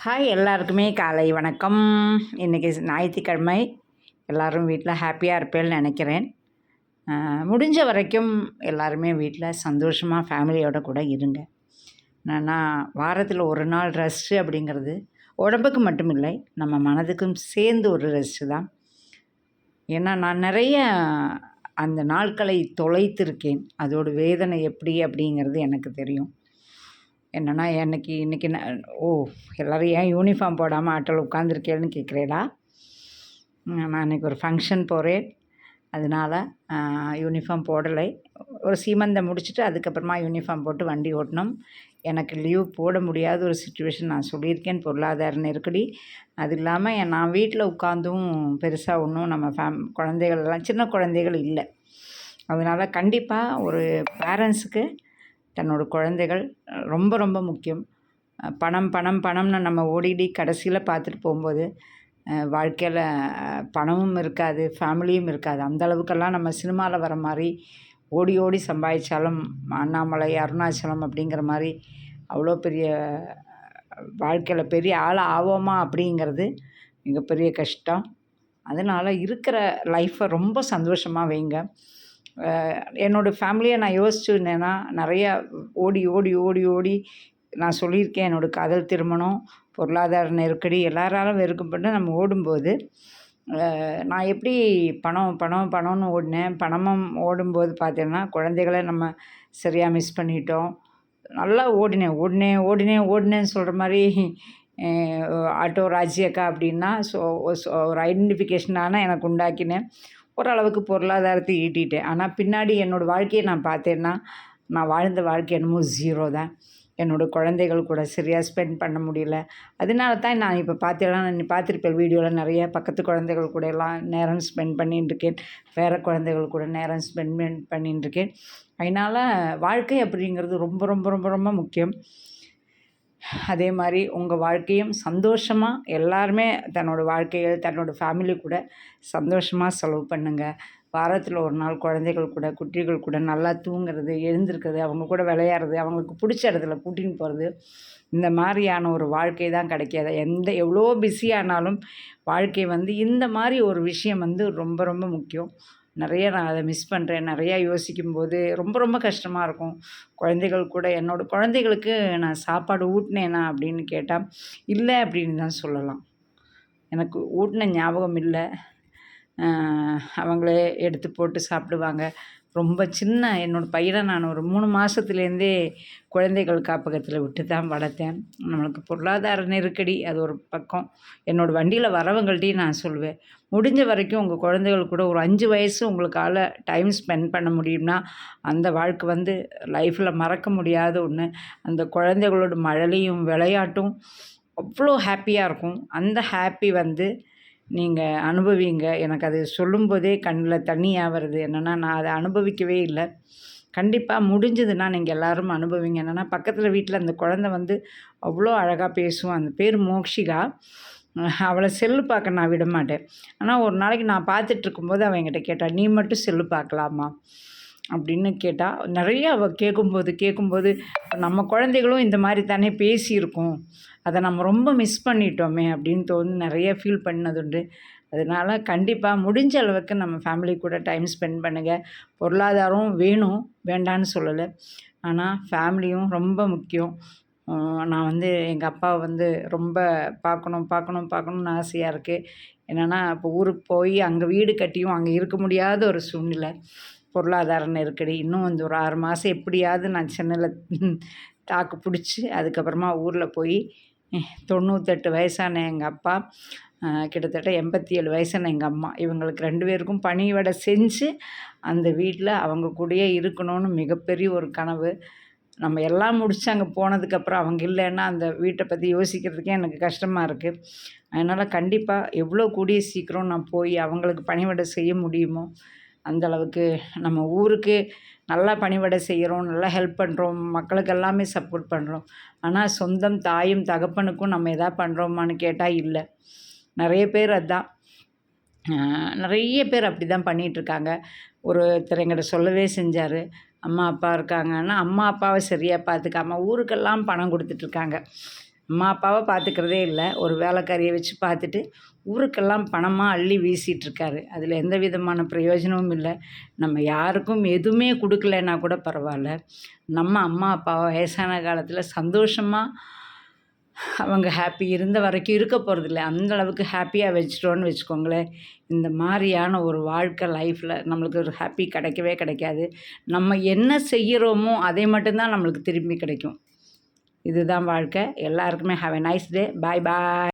Hi எல்லாருக்குமே காலை வணக்கம். இன்றைக்கி ஞாயிற்றுக்கிழமை. எல்லோரும் வீட்டில் ஹாப்பியாக இருப்பேன்னு நினைக்கிறேன். முடிஞ்ச வரைக்கும் எல்லாருமே வீட்டில் சந்தோஷமாக ஃபேமிலியோடு கூட இருங்க. நான் வாரத்தில் ஒரு நாள் ரெஸ்ட்டு அப்படிங்கிறது உடம்புக்கு மட்டும் இல்லை, நம்ம மனதுக்கும் சேர்ந்து ஒரு ரெஸ்ட்டு தான். ஏன்னா நான் நிறைய அந்த நாட்களை தொலைத்திருக்கேன். அதோட வேதனை எப்படி அப்படிங்கிறது எனக்கு தெரியும். என்னென்னா இன்றைக்கி எல்லோரும் ஏன் யூனிஃபார்ம் போடாமல் ஆட்டோவில் உட்காந்துருக்கேன்னு கேட்குறேடா. நான் இன்றைக்கி ஒரு ஃபங்க்ஷன் போகிறேன், அதனால் யூனிஃபார்ம் போடலை. ஒரு சீமந்தம் முடிச்சுட்டு அதுக்கப்புறமா யூனிஃபார்ம் போட்டு வண்டி ஓட்டணும். எனக்கு லீவ் போட முடியாத ஒரு சுச்சுவேஷன் நான் சொல்லியிருக்கேன், பொருளாதார நெருக்கடி. அது இல்லாமல் நான் வீட்டில் உட்காந்தும் பெருசாக ஒன்றும் நம்ம குழந்தைகள்லாம் சின்ன குழந்தைகள் இல்லை. அதனால் கண்டிப்பாக ஒரு பேரண்ட்ஸுக்கு தன்னோட குழந்தைகள் ரொம்ப ரொம்ப முக்கியம். பணம் பணம் பணம்னு நம்ம ஓடிடி கடைசியில் பார்த்துட்டு போகும்போது வாழ்க்கையில் பணமும் இருக்காது, ஃபேமிலியும் இருக்காது. அந்த அளவுக்கெல்லாம் நம்ம சினிமாவில் வர மாதிரி ஓடி ஓடி சம்பாதிச்சாலும் அண்ணாமலை அருணாச்சலம் அப்படிங்கிற மாதிரி அவ்வளோ பெரிய வாழ்க்கையில் பெரிய ஆள் ஆவோமா அப்படிங்கிறது மிகப்பெரிய கஷ்டம். அதனால் இருக்கிற லைஃப்பை ரொம்ப சந்தோஷமாக வைங்க. என்னோடய ஃபேமிலியை நான் யோசிச்சுருந்தேன்னா நிறையா ஓடி ஓடி ஓடி ஓடி நான் சொல்லியிருக்கேன். என்னோடய காதல் திருமணம், பொருளாதார நெருக்கடி எல்லாராலும் வெறுக்கப்பட்டு நம்ம ஓடும்போது நான் எப்படி பணம் பணம் பணம்னு ஓடினேன். பணமும் ஓடும்போது பார்த்தீங்கன்னா குழந்தைகளை நம்ம சரியாக மிஸ் பண்ணிட்டோம். நல்லா ஓடினேன் ஓடினேன் ஓடினேன் ஓடினேன்னு சொல்கிற மாதிரி ஆட்டோ ராஜ்யக்கா அப்படின்னா ஒரு ஐடென்டிஃபிகேஷனான எனக்கு உண்டாக்கினேன். ஓரளவுக்கு பொருளாதாரத்தை ஈட்டிட்டேன். ஆனால் பின்னாடி என்னோடய வாழ்க்கையை நான் பார்த்தேன்னா நான் வாழ்ந்த வாழ்க்கை என்னமோ ஜீரோ தான். என்னோடய குழந்தைகள் கூட சரியாக ஸ்பெண்ட் பண்ண முடியல. அதனால தான் நான் இப்போ நீ பார்த்துருப்பேன் வீடியோவில் நிறைய பக்கத்து குழந்தைகள் கூட எல்லாம் நேரம் ஸ்பெண்ட் பண்ணிட்டுருக்கேன். வேறு குழந்தைகள் கூட நேரம் ஸ்பெண்ட் பண்ணிட்டுருக்கேன். அதனால் வாழ்க்கை அப்படிங்கிறது ரொம்ப ரொம்ப ரொம்ப ரொம்ப முக்கியம். அதே மாதிரி உங்கள் வாழ்க்கையும் சந்தோஷமாக எல்லாருமே தன்னோட வாழ்க்கையை தன்னோட ஃபேமிலி கூட சந்தோஷமாக செலவு பண்ணுங்கள். வாரத்தில் ஒரு நாள் குழந்தைகள் கூட குட்டிகள் கூட நல்லா தூங்குறது, எழுந்திருக்கிறது, அவங்க கூட விளையாடுறது, அவங்களுக்கு பிடிச்ச இடத்துல கூட்டின்னு போகிறது, இந்த மாதிரியான ஒரு வாழ்க்கை தான் கிடைக்காது. எவ்வளோ பிஸியானாலும் வாழ்க்கை இந்த மாதிரி ஒரு விஷயம் ரொம்ப ரொம்ப முக்கியம். நிறைய நான் அதை மிஸ் பண்ணுறேன். நிறையா யோசிக்கும்போது ரொம்ப ரொம்ப கஷ்டமாக இருக்கும். குழந்தைகள் கூட என்னோடய குழந்தைகளுக்கு நான் சாப்பாடு ஊட்டினேனா அப்படின்னு கேட்டால் இல்லை அப்படின்னு தான் சொல்லலாம். எனக்கு ஊட்டின ஞாபகம் இல்லை. அவங்களே எடுத்து போட்டு சாப்பிடுவாங்க. ரொம்ப சின்ன என்னோடய பையனை நான் ஒரு 3 மாதத்துலேருந்தே குழந்தைகள் காப்பகத்தில் விட்டு தான் வளர்த்தேன். நம்மளுக்கு பொருளாதார நெருக்கடி அது ஒரு பக்கம். என்னோடய வண்டியில் வரவங்கள்ட்டையும் நான் சொல்லுவேன், முடிஞ்ச வரைக்கும் உங்கள் குழந்தைகள் கூட ஒரு 5 வயசு உங்களுக்கால டைம் ஸ்பெண்ட் பண்ண முடியும்னா அந்த வாழ்க்கை லைஃப்பில் மறக்க முடியாத ஒன்று. அந்த குழந்தைகளோட மழலையும் விளையாட்டும் அவ்வளோ ஹாப்பியாக இருக்கும். அந்த ஹாப்பி நீங்கள் அனுபவிங்க. எனக்கு அது சொல்லும்போதே கண்ணில் தண்ணியாக வருது. என்னென்னா நான் அதை அனுபவிக்கவே இல்லை. கண்டிப்பாக முடிஞ்சதுன்னா நீங்கள் எல்லோரும் அனுபவிங்க. என்னென்னா பக்கத்தில் வீட்டில் அந்த குழந்தை அவ்வளோ அழகாக பேசுவான். அந்த பேர் மோக்ஷிகா. அவளை செல்லு பார்க்க நான் விட மாட்டேன். ஆனால் ஒரு நாளைக்கு நான் பார்த்துட்ருக்கும்போது அவள் என்கிட்ட கேட்டா, நீ மட்டும் செல்லு பார்க்கலாமா அப்படின்னு கேட்டால். நிறைய அவள் கேட்கும்போது நம்ம குழந்தைகளும் இந்த மாதிரி தானே பேசியிருக்கோம், அதை நம்ம ரொம்ப மிஸ் பண்ணிட்டோமே அப்படின்னு தோணி நிறைய ஃபீல் பண்ணதுண்டு. அதனால் கண்டிப்பாக முடிஞ்ச அளவுக்கு நம்ம ஃபேமிலி கூட டைம் ஸ்பெண்ட் பண்ணுங்கள். பொருளாதாரம் வேணும், வேண்டான்னு சொல்லலை. ஆனால் ஃபேமிலியும் ரொம்ப முக்கியம். நான் எங்கள் அப்பாவை ரொம்ப பார்க்கணுன்னு ஆசையாக இருக்குது. என்னென்னா இப்போ ஊருக்கு போய் அங்கே வீடு கட்டியும் அங்கே இருக்க முடியாத ஒரு சூழ்நிலை. பொருளாதார நெருக்கடி. இன்னும் ஒரு 6 மாதம் எப்படியாவது நான் சென்னையில் தாக்கு பிடிச்சி அதுக்கப்புறமா ஊரில் போய் 98 வயசான எங்கள் அப்பா, கிட்டத்தட்ட 87 வயசான எங்கள் அம்மா, இவங்களுக்கு 2 பேருக்கும் பணிவிடை செஞ்சு அந்த வீட்டில் அவங்க கூடயே இருக்கணும்னு மிகப்பெரிய ஒரு கனவு. நம்ம எல்லாம் முடிச்சு அங்கே போனதுக்கப்புறம் அவங்க இல்லைன்னா அந்த வீட்டை பற்றி யோசிக்கிறதுக்கே எனக்கு கஷ்டமாக இருக்குது. அதனால் கண்டிப்பாக எவ்வளோ கூடிய சீக்கிரம் நான் போய் அவங்களுக்கு பணிவிடை செய்ய முடியுமோ அந்த அளவுக்கு நம்ம ஊருக்கு நல்லா பணிவிடை செய்கிறோம், நல்லா ஹெல்ப் பண்ணுறோம், மக்களுக்கு எல்லாமே சப்போர்ட் பண்ணுறோம். ஆனால் சொந்தம் தாயும் தகப்பனுக்கும் நம்ம எதா பண்ணுறோமான்னு கேட்டால் இல்லை. நிறைய பேர் நிறைய பேர் அப்படி தான் பண்ணிகிட்ருக்காங்க. ஒருத்தர் என்கிட்ட சொல்லவே செஞ்சார், அம்மா அப்பா இருக்காங்கன்னா அம்மா அப்பாவை சரியாக பார்த்துக்காம ஊருக்கெல்லாம் பணம் கொடுத்துட்ருக்காங்க. அம்மா அப்பாவை பார்த்துக்கிறதே இல்லை, ஒரு வேலைக்காரியை வச்சு பார்த்துட்டு ஊருக்கெல்லாம் பணமாக அள்ளி வீசிகிட்ருக்காரு. அதில் எந்த விதமான பிரயோஜனமும் இல்லை. நம்ம யாருக்கும் எதுவுமே கொடுக்கலன்னா கூட பரவாயில்ல, நம்ம அம்மா அப்பாவை வயசான காலத்தில் சந்தோஷமாக அவங்க ஹாப்பி இருந்த வரைக்கும் இருக்க போகிறதில்ல, அந்தளவுக்கு ஹாப்பியாக வச்சுட்டோன்னு வச்சுக்கோங்களேன், இந்த மாதிரியான ஒரு வாழ்க்கை லைஃப்பில் நம்மளுக்கு ஒரு ஹாப்பி கிடைக்கவே கிடைக்காது. நம்ம என்ன செய்கிறோமோ அதை மட்டும்தான் நம்மளுக்கு திரும்பி கிடைக்கும். இதுதான் வாழ்க்கை. எல்லாருக்குமே have a nice day. Bye bye.